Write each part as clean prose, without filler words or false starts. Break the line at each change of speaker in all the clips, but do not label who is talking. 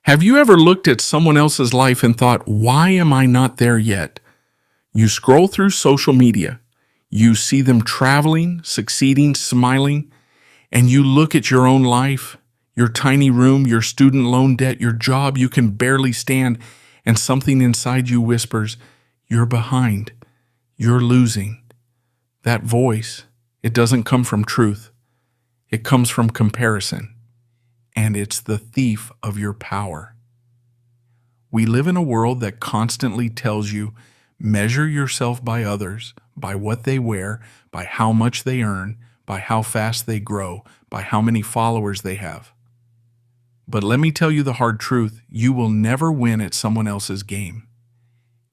Have you ever looked at someone else's life and thought, why am I not there yet? You scroll through social media, you see them traveling, succeeding, smiling, and you look at your own life, your tiny room, your student loan debt, your job you can barely stand, and something inside you whispers, you're behind, you're losing. That voice, it doesn't come from truth. It comes from comparison, and it's the thief of your power. We live in a world that constantly tells you, measure yourself by others, by what they wear, by how much they earn, by how fast they grow, by how many followers they have. But let me tell you the hard truth, you will never win at someone else's game.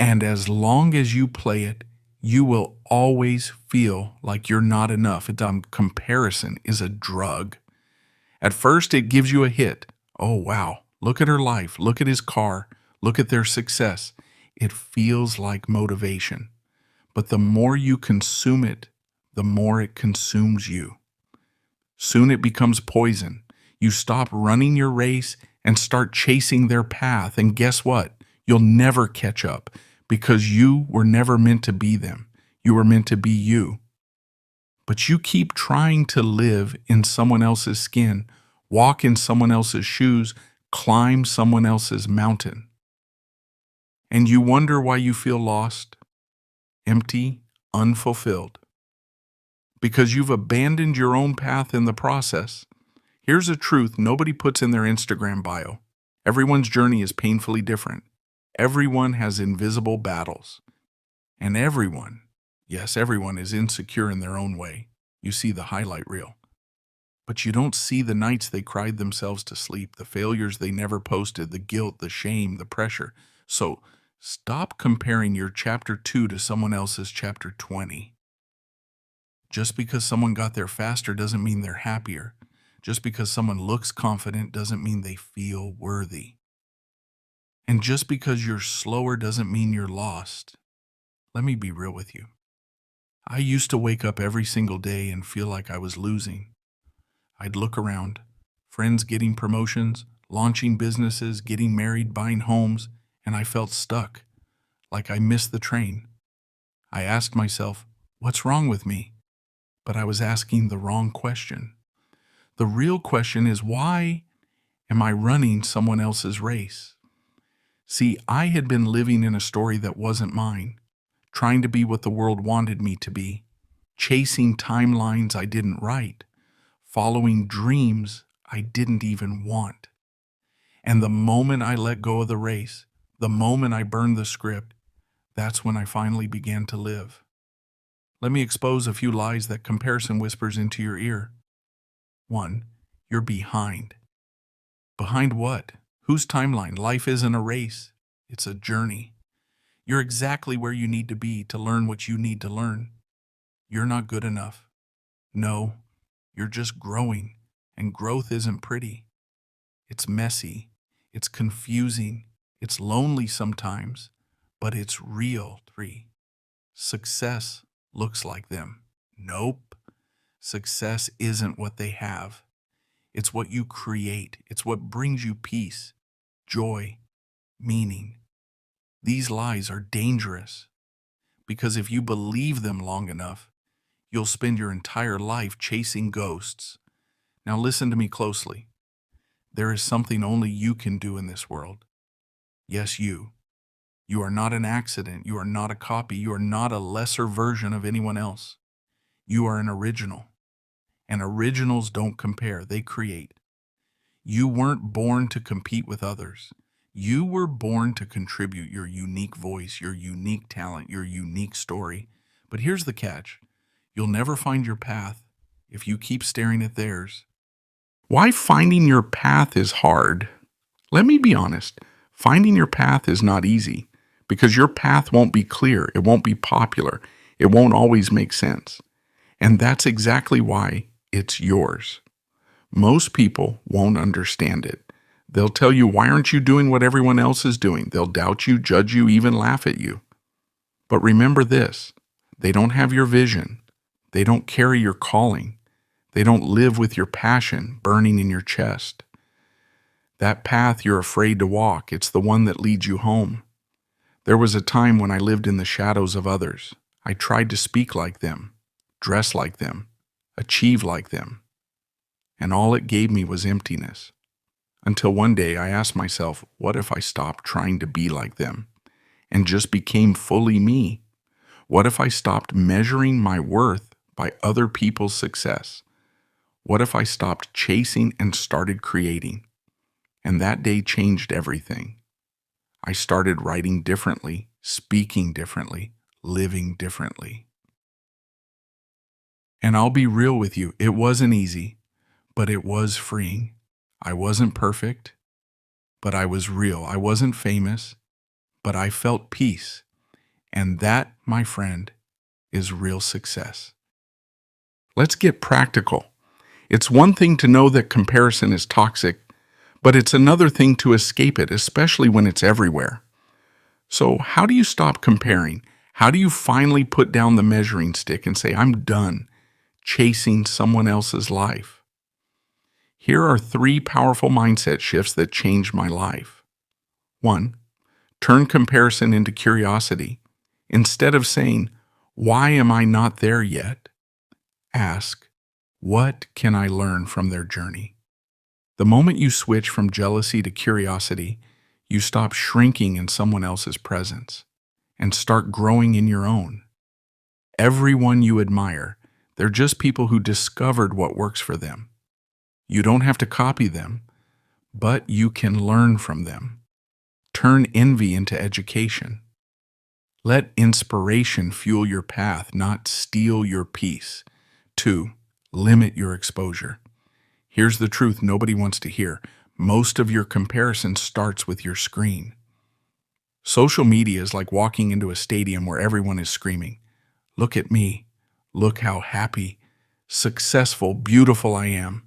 And as long as you play it, you will always feel like you're not enough. Comparison is a drug. At first, it gives you a hit. Oh, wow, look at her life, look at his car, look at their success. It feels like motivation. But the more you consume it, the more it consumes you. Soon it becomes poison. You stop running your race and start chasing their path. And guess what? You'll never catch up because you were never meant to be them. You were meant to be you. But you keep trying to live in someone else's skin, walk in someone else's shoes, climb someone else's mountain. And you wonder why you feel lost, empty, unfulfilled. Because you've abandoned your own path in the process. Here's a truth nobody puts in their Instagram bio. Everyone's journey is painfully different. Everyone has invisible battles. And everyone, yes, everyone is insecure in their own way. You see the highlight reel. But you don't see the nights they cried themselves to sleep, the failures they never posted, the guilt, the shame, the pressure. So stop comparing your chapter 2 to someone else's chapter 20. Just because someone got there faster doesn't mean they're happier. Just because someone looks confident doesn't mean they feel worthy. And just because you're slower doesn't mean you're lost. Let me be real with you. I used to wake up every single day and feel like I was losing. I'd look around, friends getting promotions, launching businesses, getting married, buying homes, and I felt stuck, like I missed the train. I asked myself, what's wrong with me? But I was asking the wrong question. The real question is, why am I running someone else's race? See, I had been living in a story that wasn't mine, trying to be what the world wanted me to be, chasing timelines I didn't write, following dreams I didn't even want. And the moment I let go of the race, the moment I burned the script, that's when I finally began to live. Let me expose a few lies that comparison whispers into your ear. 1, you're behind. Behind what? Whose timeline? Life isn't a race. It's a journey. You're exactly where you need to be to learn what you need to learn. You're not good enough. No, you're just growing, and growth isn't pretty. It's messy. It's confusing. It's lonely sometimes, but it's real. 3, success looks like them. Nope. Success isn't what they have. It's what you create. It's what brings you peace, joy, meaning. These lies are dangerous because if you believe them long enough, you'll spend your entire life chasing ghosts. Now listen to me closely. There is something only you can do in this world. Yes, you. You are not an accident. You are not a copy. You are not a lesser version of anyone else. You are an original. And originals don't compare, they create. You weren't born to compete with others. You were born to contribute your unique voice, your unique talent, your unique story. But here's the catch. You'll never find your path if you keep staring at theirs. Why finding your path is hard? Let me be honest. Finding your path is not easy because your path won't be clear. It won't be popular. It won't always make sense. And that's exactly why it's yours. Most people won't understand it. They'll tell you, why aren't you doing what everyone else is doing? They'll doubt you, judge you, even laugh at you. But remember this, they don't have your vision. They don't carry your calling. They don't live with your passion burning in your chest. That path you're afraid to walk, it's the one that leads you home. There was a time when I lived in the shadows of others. I tried to speak like them, dress like them, achieve like them, and all it gave me was emptiness. Until one day I asked myself, what if I stopped trying to be like them and just became fully me? What if I stopped measuring my worth by other people's success? What if I stopped chasing and started creating? And that day changed everything. I started writing differently, speaking differently, living differently. And I'll be real with you, it wasn't easy, but it was freeing. I wasn't perfect, but I was real. I wasn't famous, but I felt peace. And that, my friend, is real success. Let's get practical. It's one thing to know that comparison is toxic, but it's another thing to escape it, especially when it's everywhere. So, how do you stop comparing? How do you finally put down the measuring stick and say, I'm done chasing someone else's life? Here are 3 powerful mindset shifts that changed my life. 1. Turn comparison into curiosity. Instead of saying, why am I not there yet? Ask, what can I learn from their journey? The moment you switch from jealousy to curiosity, you stop shrinking in someone else's presence and start growing in your own. Everyone you admire, they're just people who discovered what works for them. You don't have to copy them, but you can learn from them. Turn envy into education. Let inspiration fuel your path, not steal your peace. 2. Limit your exposure. Here's the truth nobody wants to hear. Most of your comparison starts with your screen. Social media is like walking into a stadium where everyone is screaming, look at me, look how happy, successful, beautiful I am.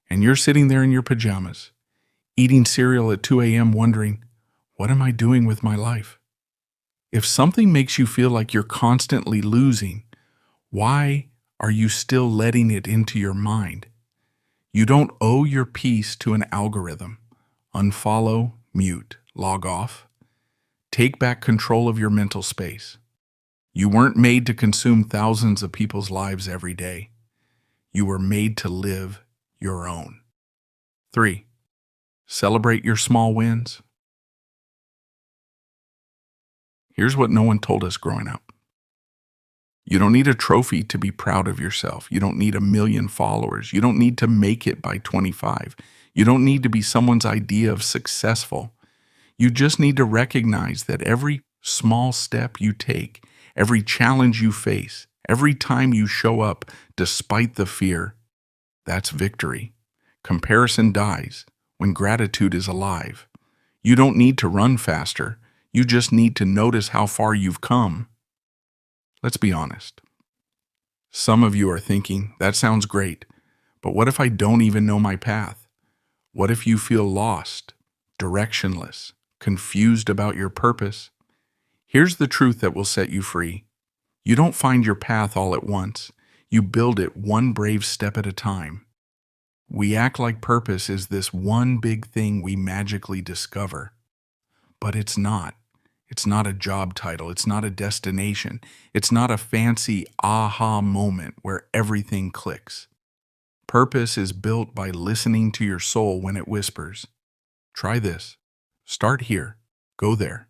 And you're sitting there in your pajamas, eating cereal at 2 a.m. wondering, what am I doing with my life? If something makes you feel like you're constantly losing, why are you still letting it into your mind? You don't owe your peace to an algorithm. Unfollow, mute, log off. Take back control of your mental space. You weren't made to consume thousands of people's lives every day. You were made to live your own. 3. Celebrate your small wins. Here's what no one told us growing up. You don't need a trophy to be proud of yourself. You don't need 1 million followers. You don't need to make it by 25. You don't need to be someone's idea of successful. You just need to recognize that every small step you take, every challenge you face, every time you show up despite the fear, that's victory. Comparison dies when gratitude is alive. You don't need to run faster. You just need to notice how far you've come. Let's be honest. Some of you are thinking, that sounds great, but what if I don't even know my path? What if you feel lost, directionless, confused about your purpose? Here's the truth that will set you free. You don't find your path all at once. You build it one brave step at a time. We act like purpose is this one big thing we magically discover, but it's not. It's not a job title. It's not a destination. It's not a fancy aha moment where everything clicks. Purpose is built by listening to your soul when it whispers. Try this. Start here. Go there.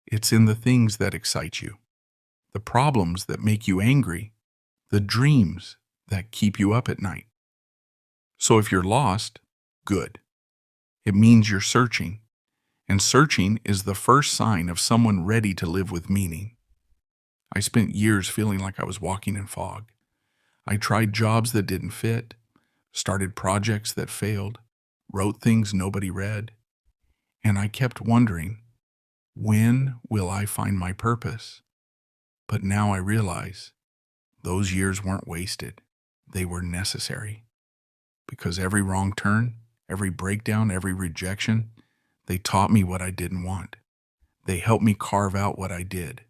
It's in the things that excite you, the problems that make you angry, the dreams that keep you up at night. So if you're lost, good. It means you're searching. And searching is the first sign of someone ready to live with meaning. I spent years feeling like I was walking in fog. I tried jobs that didn't fit, started projects that failed, wrote things nobody read, and I kept wondering, when will I find my purpose? But now I realize those years weren't wasted. They were necessary. Because every wrong turn, every breakdown, every rejection, they taught me what I didn't want. They helped me carve out what I did.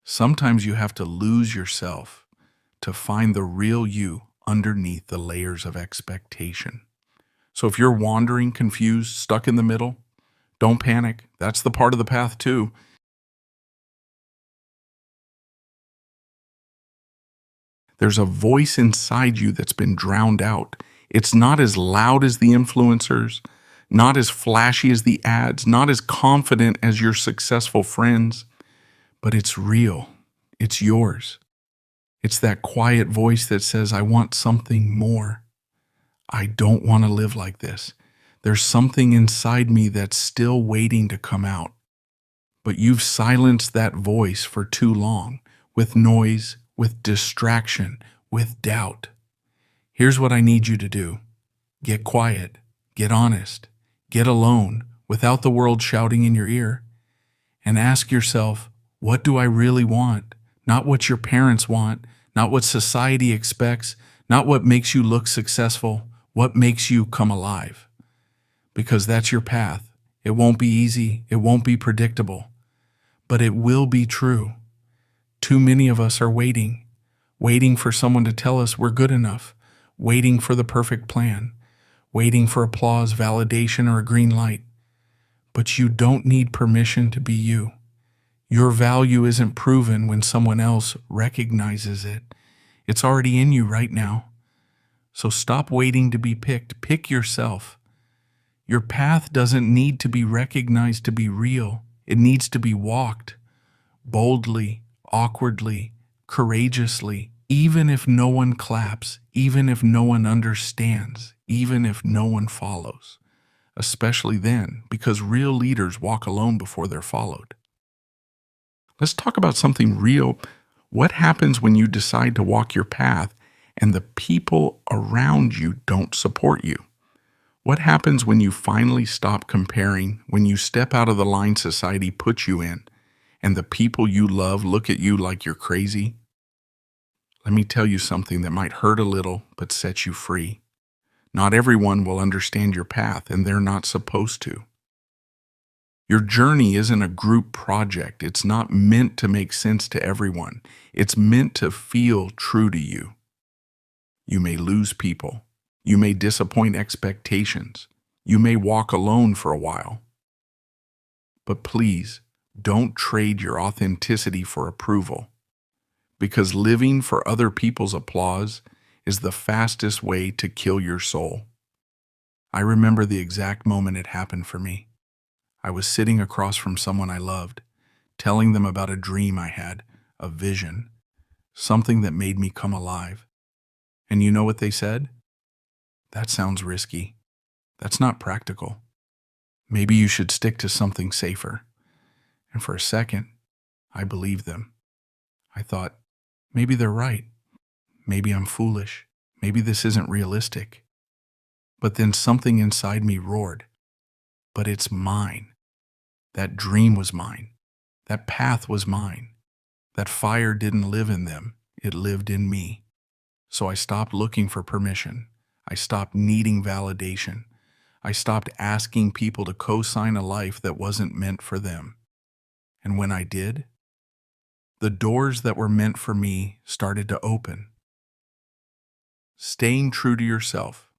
Sometimes you have to lose yourself to find the real you underneath the layers of expectation. So if you're wandering, confused, stuck in the middle, don't panic. That's the part of the path too. There's a voice inside you that's been drowned out. It's not as loud as the influencers, not as flashy as the ads, not as confident as your successful friends, but it's real. It's yours. It's that quiet voice that says, I want something more. I don't want to live like this. There's something inside me that's still waiting to come out. But you've silenced that voice for too long, with noise, with distraction, with doubt. Here's what I need you to do. Get quiet, get honest, get alone without the world shouting in your ear, and ask yourself, what do I really want? Not what your parents want, not what society expects, not what makes you look successful, what makes you come alive. Because that's your path. It won't be easy, it won't be predictable, but it will be true. Too many of us are waiting for someone to tell us we're good enough, waiting for the perfect plan, waiting for applause, validation, or a green light. But you don't need permission to be you. Your value isn't proven when someone else recognizes it. It's already in you right now. So stop waiting to be picked. Pick yourself. Your path doesn't need to be recognized to be real. It needs to be walked boldly, awkwardly, courageously, even if no one claps, even if no one understands, even if no one follows. Especially then, because real leaders walk alone before they're followed. Let's talk about something real. What happens when you decide to walk your path and the people around you don't support you? What happens when you finally stop comparing, when you step out of the line society puts you in, and the people you love look at you like you're crazy? Let me tell you something that might hurt a little, but set you free. Not everyone will understand your path, and they're not supposed to. Your journey isn't a group project. It's not meant to make sense to everyone. It's meant to feel true to you. You may lose people. You may disappoint expectations. You may walk alone for a while. But please, don't trade your authenticity for approval, because living for other people's applause is the fastest way to kill your soul. I remember the exact moment it happened for me. I was sitting across from someone I loved, telling them about a dream I had, a vision, something that made me come alive. And you know what they said? That sounds risky. That's not practical. Maybe you should stick to something safer. And for a second, I believed them. I thought, maybe they're right. Maybe I'm foolish. Maybe this isn't realistic. But then something inside me roared. But it's mine. That dream was mine. That path was mine. That fire didn't live in them. It lived in me. So I stopped looking for permission. I stopped needing validation. I stopped asking people to co-sign a life that wasn't meant for them. And when I did, the doors that were meant for me started to open. Staying true to yourself,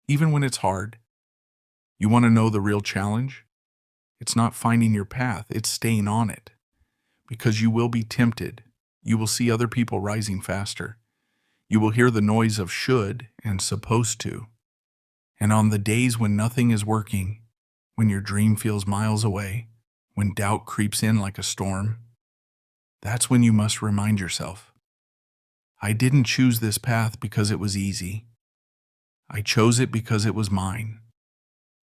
even when it's hard. You want to know the real challenge? It's not finding your path, it's staying on it. Because you will be tempted. You will see other people rising faster. You will hear the noise of should and supposed to. And on the days when nothing is working, when your dream feels miles away, when doubt creeps in like a storm, that's when you must remind yourself, I didn't choose this path because it was easy. I chose it because it was mine.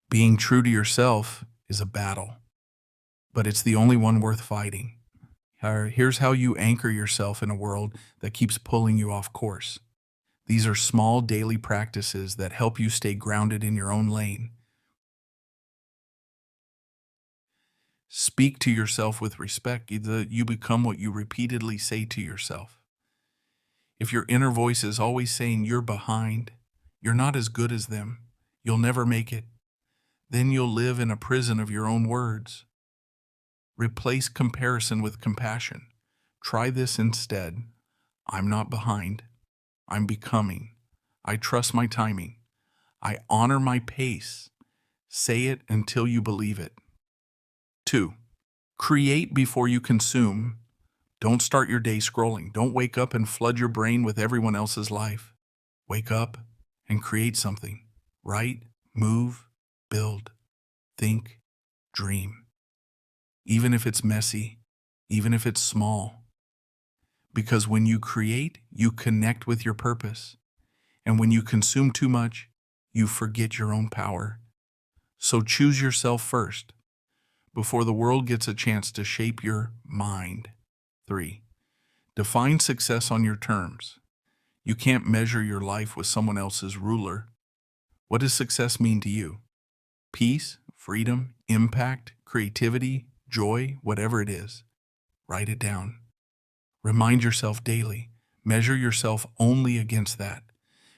Being true to yourself is a battle, but it's the only one worth fighting. Here's how you anchor yourself in a world that keeps pulling you off course. These are small daily practices that help you stay grounded in your own lane. Speak to yourself with respect. You become what you repeatedly say to yourself. If your inner voice is always saying you're behind, you're not as good as them, you'll never make it, then you'll live in a prison of your own words. Replace comparison with compassion. Try this instead. I'm not behind. I'm becoming. I trust my timing. I honor my pace. Say it until you believe it. 2. Create before you consume. Don't start your day scrolling. Don't wake up and flood your brain with everyone else's life. Wake up and create something. Write, move, build, think, dream. Even if it's messy, even if it's small. Because when you create, you connect with your purpose. And when you consume too much, you forget your own power. So choose yourself first, before the world gets a chance to shape your mind. 3. Define success on your terms. You can't measure your life with someone else's ruler. What does success mean to you? Peace, freedom, impact, creativity, joy, whatever it is. Write it down. Remind yourself daily. Measure yourself only against that.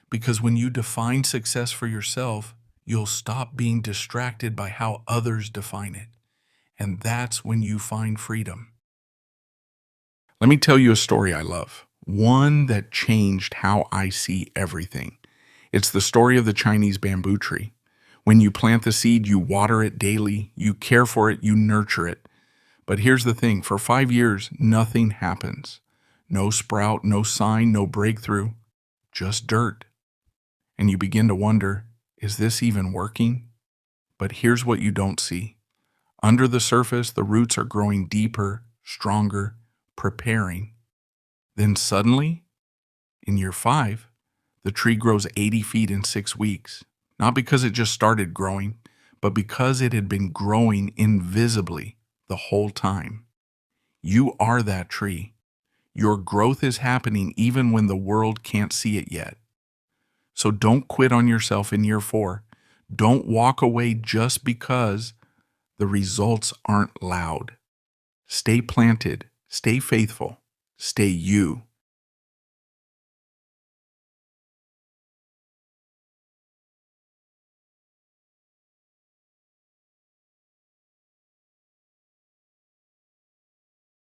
Because when you define success for yourself, you'll stop being distracted by how others define it. And that's when you find freedom. Let me tell you a story I love, one that changed how I see everything. It's the story of the Chinese bamboo tree. When you plant the seed, you water it daily, you care for it, you nurture it. But here's the thing, for 5 years, nothing happens. No sprout, no sign, no breakthrough, just dirt. And you begin to wonder, is this even working? But here's what you don't see. Under the surface, the roots are growing deeper, stronger, preparing. Then suddenly, in year 5, the tree grows 80 feet in 6 weeks. Not because it just started growing, but because it had been growing invisibly the whole time. You are that tree. Your growth is happening even when the world can't see it yet. So don't quit on yourself in year 4. Don't walk away just because the results aren't loud. Stay planted, stay faithful, stay you.